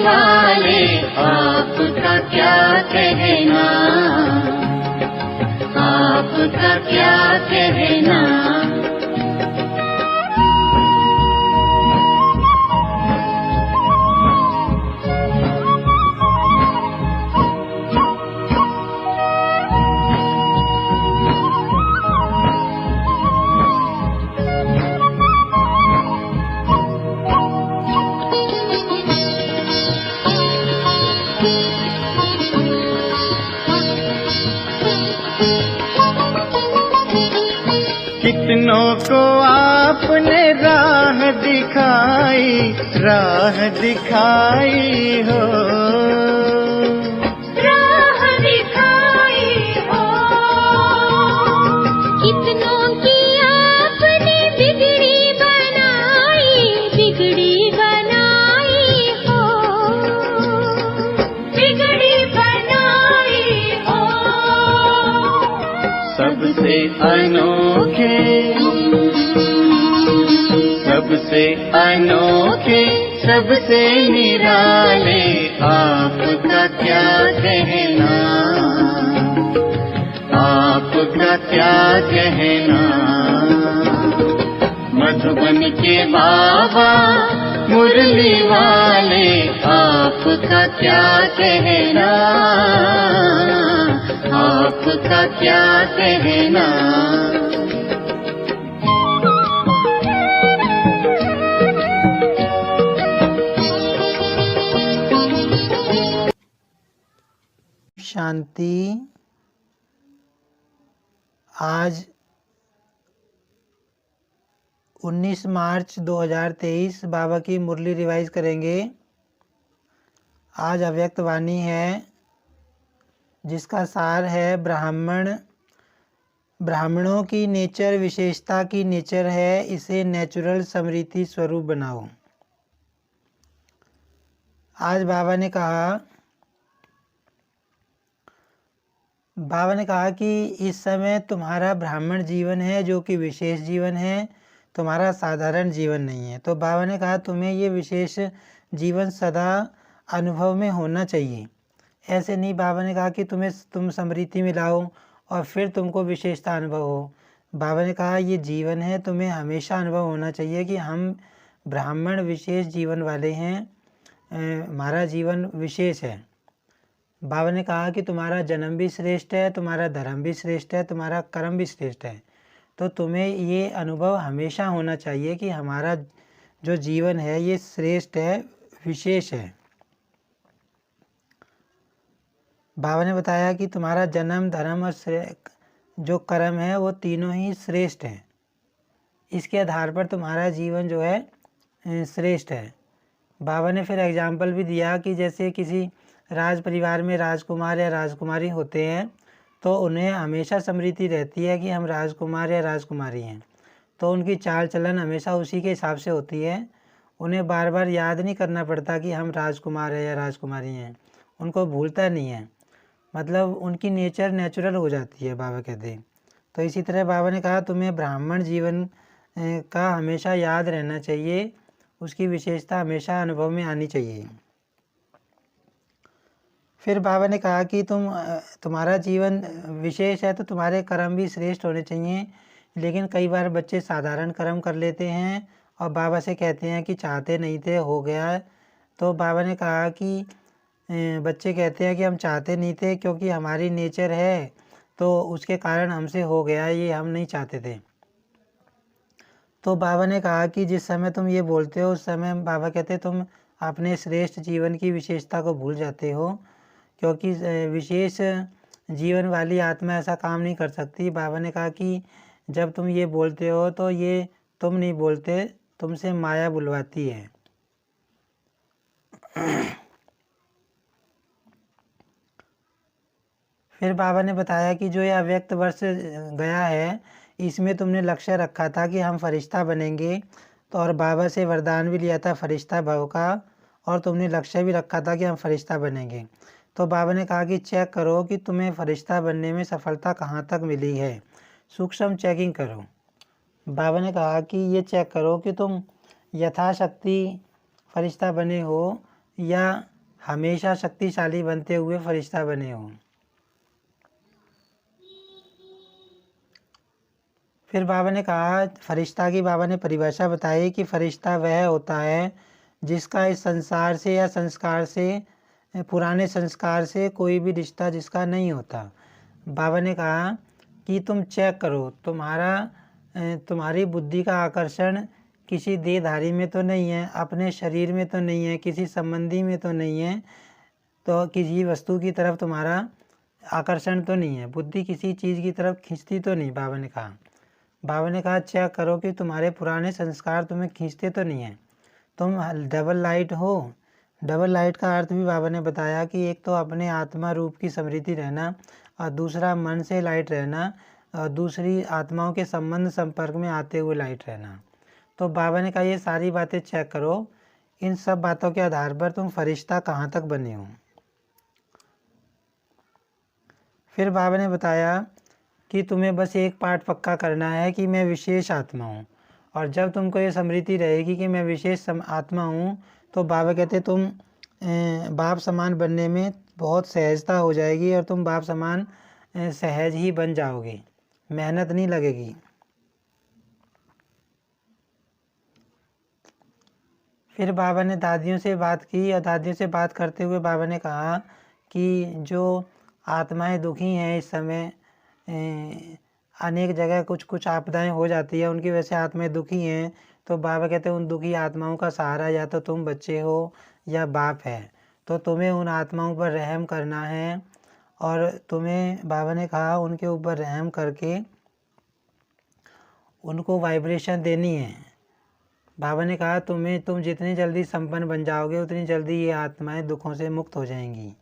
वाले आपका क्या कहना, आपका क्या कहना। कितनों को आपने राह दिखाई, राह दिखाई हो, राह दिखाई हो। कितनों की आपने बिगड़ी बनाई, बिगड़ी बनाई हो, बिगड़ी बनाई हो। सबसे अनोखे, सबसे अनोखे, सबसे निराले आपका क्या कहना, आपका क्या कहना। मधुबन के बाबा मुरली वाले आपका क्या कहना, आपका क्या कहना। शांति। आज 19 मार्च 2023 बाबा की मुरली रिवाइज करेंगे। आज अव्यक्त वाणी है जिसका सार है ब्राह्मणों की नेचर विशेषता की नेचर है, इसे नेचुरल स्मृति स्वरूप बनाओ। आज बाबा ने कहा कि इस समय तुम्हारा ब्राह्मण जीवन है जो कि विशेष जीवन है, तुम्हारा साधारण जीवन नहीं है। तो बाबा ने कहा तुम्हें ये विशेष जीवन सदा अनुभव में होना चाहिए। ऐसे नहीं, बाबा ने कहा कि तुम स्मृति में लाओ और फिर तुमको विशेषता अनुभव हो। बाबा ने कहा ये जीवन है, तुम्हें हमेशा अनुभव होना चाहिए कि हम ब्राह्मण विशेष जीवन वाले हैं, हमारा जीवन विशेष है। बाबा ने कहा कि तुम्हारा जन्म भी श्रेष्ठ है, तुम्हारा धर्म भी श्रेष्ठ है, तुम्हारा कर्म भी श्रेष्ठ है। तो तुम्हें ये अनुभव हमेशा होना चाहिए कि हमारा जो जीवन है ये श्रेष्ठ है, विशेष है। बाबा ने बताया कि तुम्हारा जन्म, धर्म और जो कर्म है वो तीनों ही श्रेष्ठ हैं। इसके आधार पर तुम्हारा जीवन जो है श्रेष्ठ है। बाबा ने फिर एग्जाम्पल भी दिया कि जैसे किसी राज परिवार में राजकुमार या राजकुमारी होते हैं तो उन्हें हमेशा स्मृति रहती है कि हम राजकुमार या राजकुमारी हैं, तो उनकी चाल चलन हमेशा उसी के हिसाब से होती है। उन्हें बार बार याद नहीं करना पड़ता कि हम राजकुमार हैं या राजकुमारी हैं, उनको भूलता नहीं है, मतलब उनकी नेचर नेचुरल हो जाती है, बाबा कहते हैं। तो इसी तरह बाबा ने कहा तुम्हें ब्राह्मण जीवन का हमेशा याद रहना चाहिए, उसकी विशेषता हमेशा अनुभव में आनी चाहिए। फिर बाबा ने कहा कि तुम्हारा जीवन विशेष है तो तुम्हारे कर्म भी श्रेष्ठ होने चाहिए। लेकिन कई बार बच्चे साधारण कर्म कर लेते हैं और बाबा से कहते हैं कि चाहते नहीं थे, हो गया। तो बाबा ने कहा कि बच्चे कहते हैं कि हम चाहते नहीं थे क्योंकि हमारी नेचर है तो उसके कारण हमसे हो गया, ये हम नहीं चाहते थे। तो बाबा ने कहा कि जिस समय तुम ये बोलते हो उस समय बाबा कहते तुम अपने श्रेष्ठ जीवन की विशेषता को भूल जाते हो, क्योंकि विशेष जीवन वाली आत्मा ऐसा काम नहीं कर सकती। बाबा ने कहा कि जब तुम ये बोलते हो तो ये तुम नहीं बोलते, तुमसे माया बुलवाती है। फिर बाबा ने बताया कि जो ये अव्यक्त वर्ष गया है इसमें तुमने लक्ष्य रखा था कि हम फरिश्ता बनेंगे, तो और बाबा से वरदान भी लिया था फरिश्ता भव का, और तुमने लक्ष्य भी रखा था कि हम फरिश्ता बनेंगे। तो बाबा ने कहा कि चेक करो कि तुम्हें फरिश्ता बनने में सफलता कहाँ तक मिली है, सूक्ष्म चेकिंग करो। बाबा ने कहा कि ये चेक करो कि तुम यथाशक्ति फरिश्ता बने हो या हमेशा शक्तिशाली बनते हुए फरिश्ता बने हो। फिर बाबा ने कहा, फरिश्ता की बाबा ने परिभाषा बताई कि फरिश्ता वह होता है जिसका इस संसार से या संस्कार से, पुराने संस्कार से कोई भी रिश्ता जिसका नहीं होता। बाबा ने कहा कि तुम चेक करो, तुम्हारी बुद्धि का आकर्षण किसी देहधारी में तो नहीं है, अपने शरीर में तो नहीं है, किसी संबंधी में तो नहीं है, तो किसी वस्तु की तरफ तुम्हारा आकर्षण तो नहीं है, बुद्धि किसी चीज़ की तरफ खींचती तो नहीं। बाबा ने कहा चेक करो कि तुम्हारे पुराने संस्कार तुम्हें खींचते तो नहीं हैं। तुम डबल लाइट हो। डबल लाइट का अर्थ भी बाबा ने बताया कि एक तो अपने आत्मा रूप की स्मृति रहना, और दूसरा मन से लाइट रहना, और दूसरी आत्माओं के संबंध संपर्क में आते हुए लाइट रहना। तो बाबा ने कहा ये सारी बातें चेक करो, इन सब बातों के आधार पर तुम फरिश्ता कहाँ तक बने हो। फिर बाबा ने बताया कि तुम्हें बस एक पाठ पक्का करना है कि मैं विशेष आत्मा हूँ, और जब तुमको ये स्मृति रहेगी कि मैं विशेष आत्मा हूँ, तो बाबा कहते तुम बाप समान बनने में बहुत सहजता हो जाएगी, और तुम बाप समान सहज ही बन जाओगे, मेहनत नहीं लगेगी। फिर बाबा ने दादियों से बात की, और दादियों से बात करते हुए बाबा ने कहा कि जो आत्माएं दुखी हैं इस समय, अनेक जगह कुछ आपदाएं हो जाती है, उनकी वजह से आत्माएं दुखी हैं, तो बाबा कहते हैं उन दुखी आत्माओं का सहारा या तो तुम बच्चे हो या बाप है, तो तुम्हें उन आत्माओं पर रहम करना है, और तुम्हें बाबा ने कहा उनके ऊपर रहम करके उनको वाइब्रेशन देनी है। बाबा ने कहा तुम जितनी जल्दी संपन्न बन जाओगे उतनी जल्दी ये आत्माएं दुखों से मुक्त हो जाएंगी।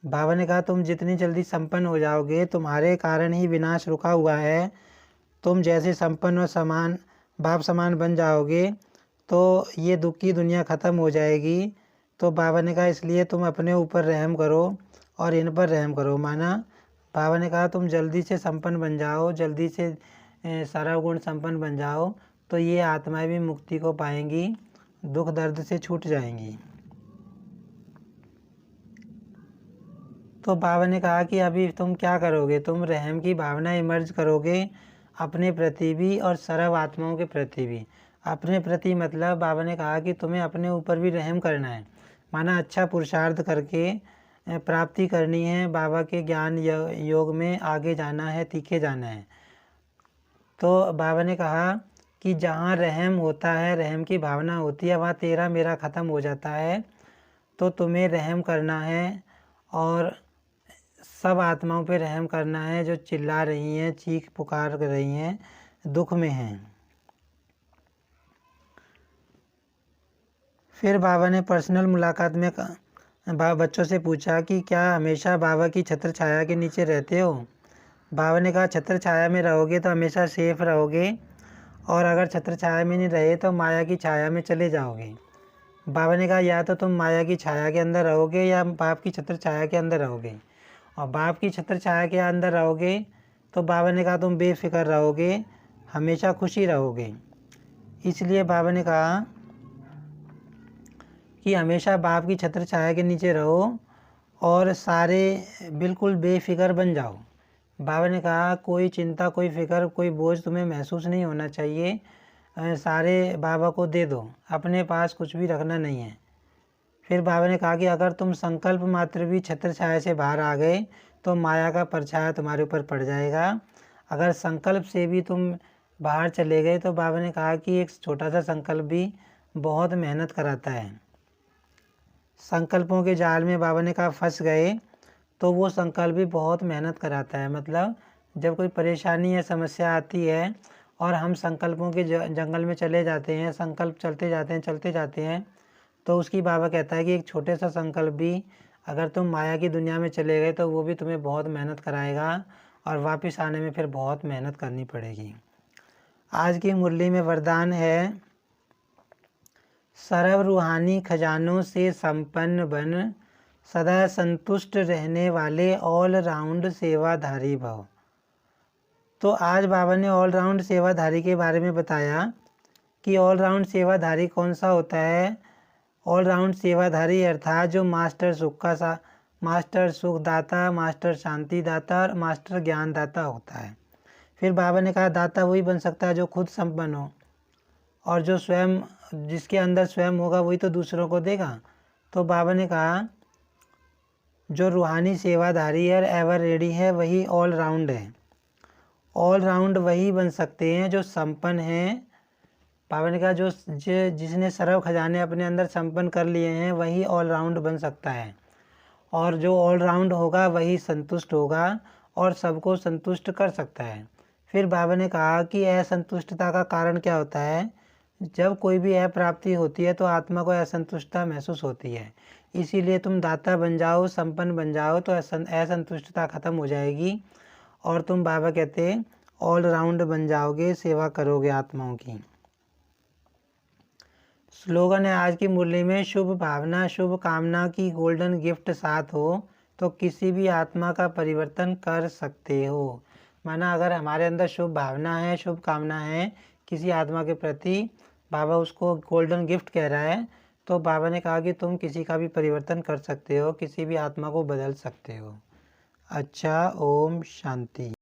बाबा ने कहा तुम जितनी जल्दी संपन्न हो जाओगे, तुम्हारे कारण ही विनाश रुका हुआ है, तुम जैसे संपन्न और समान बाप समान बन जाओगे तो ये दुख की दुनिया ख़त्म हो जाएगी। तो बाबा ने कहा इसलिए तुम अपने ऊपर रहम करो और इन पर रहम करो। माना बाबा ने कहा तुम जल्दी से संपन्न बन जाओ, जल्दी से सर्वगुण संपन्न बन जाओ, तो ये आत्माएं भी मुक्ति को पाएंगी, दुख दर्द से छूट जाएंगी। तो बाबा ने कहा कि अभी तुम क्या करोगे, तुम रहम की भावना इमर्ज करोगे अपने प्रति भी और सर्व आत्माओं के प्रति भी। अपने प्रति मतलब बाबा ने कहा कि तुम्हें अपने ऊपर भी रहम करना है, माना अच्छा पुरुषार्थ करके प्राप्ति करनी है, बाबा के ज्ञान योग में आगे जाना है, तीखे जाना है। तो बाबा ने कहा कि जहाँ रहम होता है, रहम की भावना होती है, वहाँ तेरा मेरा ख़त्म हो जाता है, तो तुम्हें रहम करना है और सब आत्माओं पे रहम करना है जो चिल्ला रही हैं, चीख पुकार कर रही हैं, दुख में हैं। फिर बाबा ने पर्सनल मुलाकात में बच्चों से पूछा कि क्या हमेशा बाबा की छत्र छाया के नीचे रहते हो। बाबा ने कहा छत्र छाया में रहोगे तो हमेशा सेफ रहोगे, और अगर छत्र छाया में नहीं रहे तो माया की छाया में चले जाओगे। बाबा ने कहा या तो तुम माया की छाया के अंदर रहोगे या बाप की छत्र छाया के अंदर रहोगे। और बाप की छत्र छाया के अंदर रहोगे तो बाबा ने कहा तुम बेफिक्र रहोगे, हमेशा खुशी रहोगे। इसलिए बाबा ने कहा कि हमेशा बाप की छत्र छाया के नीचे रहो और सारे बिल्कुल बेफिक्र बन जाओ। बाबा ने कहा कोई चिंता, कोई फिक्र, कोई बोझ तुम्हें महसूस नहीं होना चाहिए, सारे बाबा को दे दो, अपने पास कुछ भी रखना नहीं है। फिर बाबा ने कहा कि अगर तुम संकल्प मात्र भी छत्र छाया से बाहर आ गए तो माया का परछाया तुम्हारे ऊपर पड़ जाएगा। अगर संकल्प से भी तुम बाहर चले गए तो बाबा ने कहा कि एक छोटा सा संकल्प भी बहुत मेहनत कराता है। संकल्पों के जाल में बाबा ने कहा फंस गए तो वो संकल्प भी बहुत मेहनत कराता है। मतलब जब कोई परेशानी या समस्या आती है और हम संकल्पों के जंगल में चले जाते हैं, संकल्प चलते जाते हैं, तो उसकी बाबा कहता है कि एक छोटे सा संकल्प भी अगर तुम माया की दुनिया में चले गए तो वो भी तुम्हें बहुत मेहनत कराएगा और वापस आने में फिर बहुत मेहनत करनी पड़ेगी। आज की मुरली में वरदान है, सर्व रूहानी खजानों से संपन्न बन, सदा संतुष्ट रहने वाले ऑल राउंड सेवाधारी भव। तो आज बाबा ने ऑल राउंड सेवाधारी के बारे में बताया कि ऑलराउंड सेवाधारी कौन सा होता है। ऑलराउंड सेवाधारी अर्थात जो मास्टर सुख दाता, मास्टर शांति दाता और मास्टर ज्ञान दाता होता है। फिर बाबा ने कहा दाता वही बन सकता है जो खुद संपन्न हो, और जो स्वयं, जिसके अंदर स्वयं होगा वही तो दूसरों को देगा। तो बाबा ने कहा जो रूहानी सेवाधारी है, एवर रेडी है, वही ऑल राउंड है। ऑल राउंड वही बन सकते हैं जो संपन्न हैं। बाबा ने कहा जिसने सर्व खजाने अपने अंदर संपन्न कर लिए हैं वही ऑल राउंड बन सकता है, और जो ऑल राउंड होगा वही संतुष्ट होगा और सबको संतुष्ट कर सकता है। फिर बाबा ने कहा कि असंतुष्टता का कारण क्या होता है। जब कोई भी अप्राप्ति होती है तो आत्मा को असंतुष्टता महसूस होती है, इसीलिए तुम दाता बन जाओ, संपन्न बन जाओ तो असंतुष्टता खत्म हो जाएगी और तुम, बाबा कहते हैं, ऑल राउंड बन जाओगे, सेवा करोगे आत्माओं की। स्लोगन है आज की मुरली में, शुभ भावना शुभ कामना की गोल्डन गिफ्ट साथ हो तो किसी भी आत्मा का परिवर्तन कर सकते हो। माना अगर हमारे अंदर शुभ भावना है, शुभ कामना है किसी आत्मा के प्रति, बाबा उसको गोल्डन गिफ्ट कह रहा है, तो बाबा ने कहा कि तुम किसी का भी परिवर्तन कर सकते हो, किसी भी आत्मा को बदल सकते हो। अच्छा, ओम शांति।